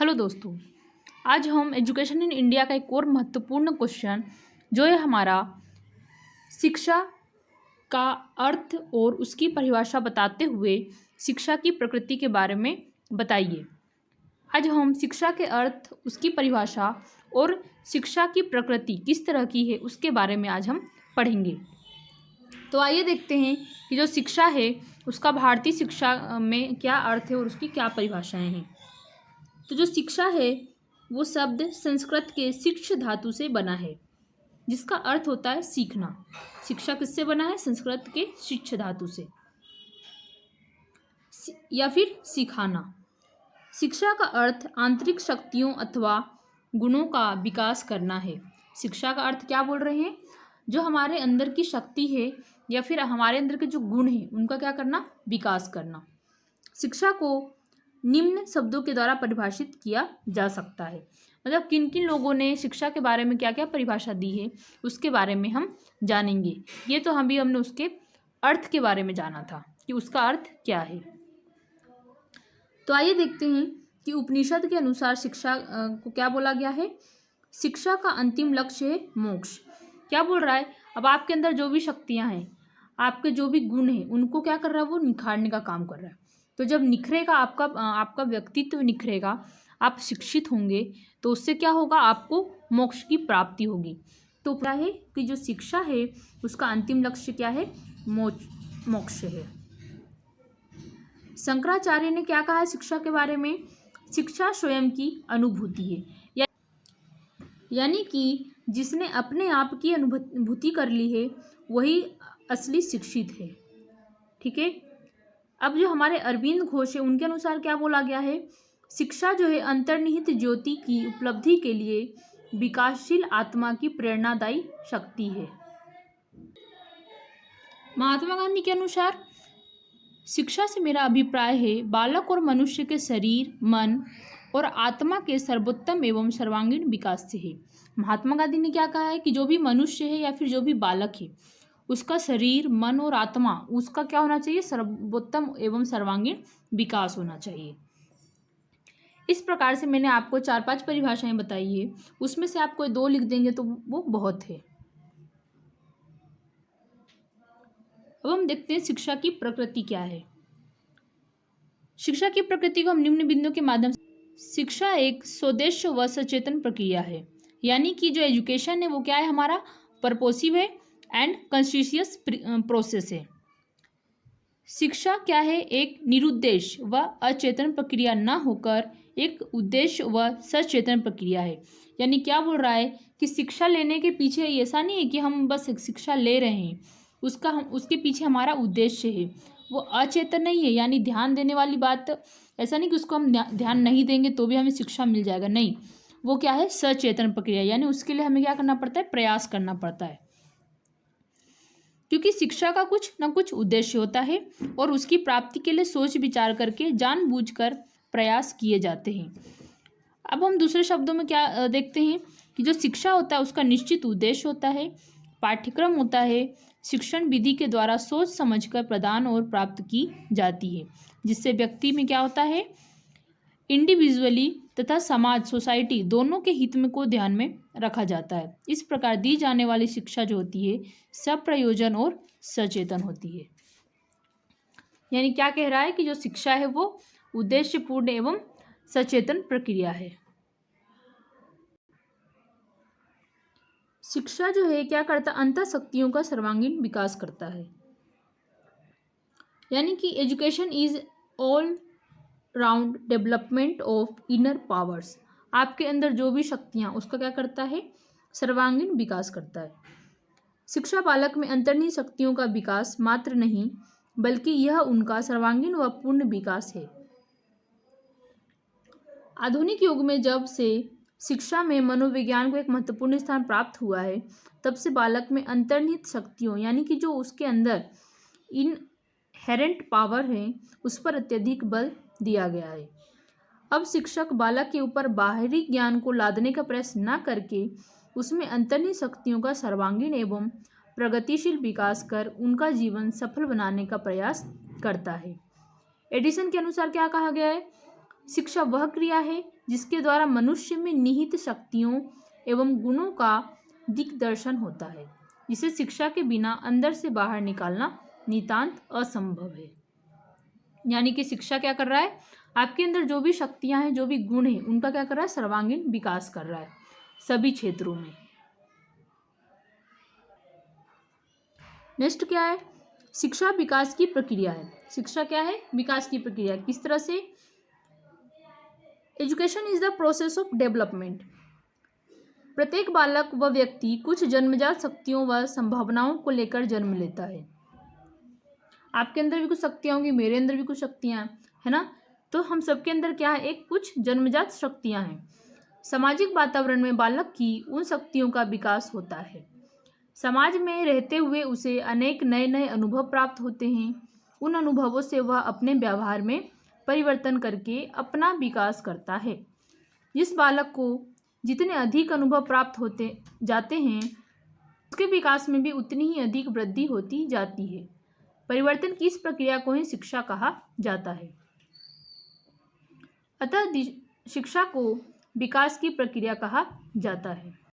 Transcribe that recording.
Hello दोस्तों। आज हम एजुकेशन इन इंडिया का एक और महत्वपूर्ण क्वेश्चन जो है हमारा शिक्षा का अर्थ और उसकी परिभाषा बताते हुए शिक्षा की प्रकृति के बारे में बताइए। आज हम शिक्षा के अर्थ, उसकी परिभाषा और शिक्षा की प्रकृति किस तरह की है उसके बारे में आज हम पढ़ेंगे। तो आइए देखते हैं कि जो शिक्षा है उसका भारतीय शिक्षा में क्या अर्थ है और उसकी क्या परिभाषाएं हैं। तो जो शिक्षा है वो शब्द संस्कृत के शिक्ष धातु से बना है जिसका अर्थ होता है सीखना। शिक्षा किससे बना है? संस्कृत के शिक्ष धातु से, या फिर सिखाना। शिक्षा का अर्थ आंतरिक शक्तियों अथवा गुणों का विकास करना है। शिक्षा का अर्थ क्या बोल रहे हैं? जो हमारे अंदर की शक्ति है या फिर हमारे अंदर के जो गुण हैं उनका क्या करना? विकास करना। शिक्षा को निम्न शब्दों के द्वारा परिभाषित किया जा सकता है। मतलब किन किन लोगों ने शिक्षा के बारे में क्या क्या परिभाषा दी है उसके बारे में हम जानेंगे। ये तो हमने उसके अर्थ के बारे में जाना था कि उसका अर्थ क्या है। तो आइए देखते हैं कि उपनिषद के अनुसार शिक्षा को क्या बोला गया है। शिक्षा का अंतिम लक्ष्य है मोक्ष। क्या बोल रहा है? अब आपके अंदर जो भी शक्तियां हैं, आपके जो भी गुण हैं, उनको क्या कर रहा है? वो निखारने का काम कर रहा है। तो जब निखरेगा आपका व्यक्तित्व निखरेगा, आप शिक्षित होंगे, तो उससे क्या होगा? आपको मोक्ष की प्राप्ति होगी। तो क्या है कि जो शिक्षा है उसका अंतिम लक्ष्य क्या है? मोक्ष है। शंकराचार्य ने क्या कहा है शिक्षा के बारे में? शिक्षा स्वयं की अनुभूति है, यानी कि जिसने अपने आप की अनुभूति कर ली है वही असली शिक्षित है। ठीक है। अब जो हमारे अरविंद घोष है उनके अनुसार क्या बोला गया है? शिक्षा जो है अंतर्निहित ज्योति की उपलब्धि के लिए विकासशील आत्मा की प्रेरणादायी शक्ति है। महात्मा गांधी के अनुसार शिक्षा से मेरा अभिप्राय है बालक और मनुष्य के शरीर, मन और आत्मा के सर्वोत्तम एवं सर्वांगीण विकास से है। महात्मा गांधी ने क्या कहा है कि जो भी मनुष्य है या फिर जो भी बालक है उसका शरीर, मन और आत्मा, उसका क्या होना चाहिए? सर्वोत्तम एवं सर्वांगीण विकास होना चाहिए। इस प्रकार से मैंने आपको 4-5 परिभाषाएं बताई है, उसमें से आपको 2 लिख देंगे तो वो बहुत है। अब हम देखते हैं शिक्षा की प्रकृति क्या है। शिक्षा की प्रकृति को हम निम्न बिंदुओं के माध्यम से, शिक्षा एक स्वदेश व सचेतन प्रक्रिया है। यानी कि जो एजुकेशन है वो क्या है? हमारा पर्पोसिव है एंड कॉन्शियस प्रोसेस है। शिक्षा क्या है? एक निरुद्देश्य व अचेतन प्रक्रिया न होकर एक उद्देश्य व सचेतन प्रक्रिया है। यानी क्या बोल रहा है कि शिक्षा लेने के पीछे ऐसा नहीं है कि हम बस शिक्षा ले रहे हैं, उसके पीछे हमारा उद्देश्य है, वो अचेतन नहीं है। यानी ध्यान देने वाली बात, ऐसा नहीं कि उसको हम ध्यान नहीं देंगे तो भी हमें शिक्षा मिल जाएगा, नहीं। वो क्या है? सचेतन प्रक्रिया। यानी उसके लिए हमें क्या करना पड़ता है? प्रयास करना पड़ता है, क्योंकि शिक्षा का कुछ ना कुछ उद्देश्य होता है और उसकी प्राप्ति के लिए सोच विचार करके जानबूझकर प्रयास किए जाते हैं। अब हम दूसरे शब्दों में क्या देखते हैं कि जो शिक्षा होता है उसका निश्चित उद्देश्य होता है, पाठ्यक्रम होता है, शिक्षण विधि के द्वारा सोच समझकर प्रदान और प्राप्त की जाती है, जिससे व्यक्ति में क्या होता है? इंडिविजुअली तथा समाज, सोसाइटी दोनों के हित में को ध्यान में रखा जाता है। इस प्रकार दी जाने वाली शिक्षा जो होती है सप्रयोजन और सचेतन होती है। यानी क्या कह रहा है कि जो शिक्षा है वो उद्देश्यपूर्ण एवं सचेतन प्रक्रिया है। शिक्षा जो है क्या करता? अंतः शक्तियों का सर्वांगीण विकास करता है। यानी कि education is all round development of inner powers. आपके अंदर जो भी शक्तियाँ, उसका क्या करता है? सर्वांगीण विकास करता है। शिक्षा बालक में अंतर्निहित शक्तियों का विकास मात्र नहीं बल्कि यह उनका सर्वांगीण व पूर्ण विकास है। आधुनिक युग में जब से शिक्षा में मनोविज्ञान को एक महत्वपूर्ण स्थान प्राप्त हुआ है, तब से बालक में अंतर्निहित शक्तियों, यानी कि जो उसके अंदर इनहेरेंट पावर है, उस पर अत्यधिक बल दिया गया है। अब शिक्षक बालक के ऊपर बाहरी ज्ञान को लादने का प्रयास न करके उसमें अंतर्निहित शक्तियों का सर्वांगीण एवं प्रगतिशील विकास कर उनका जीवन सफल बनाने का प्रयास करता है। एडिसन के अनुसार क्या कहा गया है? शिक्षा वह क्रिया है जिसके द्वारा मनुष्य में निहित शक्तियों एवं गुणों का दिग्दर्शन होता है, जिसे शिक्षा के बिना अंदर से बाहर निकालना नितांत असंभव है। यानी कि शिक्षा क्या कर रहा है, आपके अंदर जो भी शक्तियां हैं, जो भी गुण हैं, उनका क्या कर रहा है, सर्वांगीण विकास कर रहा है सभी क्षेत्रों में। नेक्स्ट क्या है, शिक्षा विकास की प्रक्रिया है। शिक्षा क्या है, विकास की प्रक्रिया। किस तरह से? Education is the process of development. प्रत्येक बालक व व्यक्ति कुछ जन्मजात शक्तियों व संभावनाओं को लेकर जन्म लेता है। आपके अंदर भी कुछ शक्तियां होंगी, मेरे अंदर भी कुछ शक्तियां हैं, है ना। तो हम सबके अंदर क्या है, एक कुछ जन्मजात शक्तियां हैं। सामाजिक वातावरण में बालक की उन शक्तियों का विकास होता है। समाज में रहते हुए उसे अनेक नए नए अनुभव प्राप्त होते हैं। उन अनुभवों से वह अपने व्यवहार में परिवर्तन करके अपना विकास करता है। जिस बालक को जितने अधिक अनुभव प्राप्त होते जाते हैं, उसके विकास में भी उतनी ही अधिक वृद्धि होती जाती है। परिवर्तन की इस प्रक्रिया को ही शिक्षा कहा जाता है। अतः शिक्षा को विकास की प्रक्रिया कहा जाता है।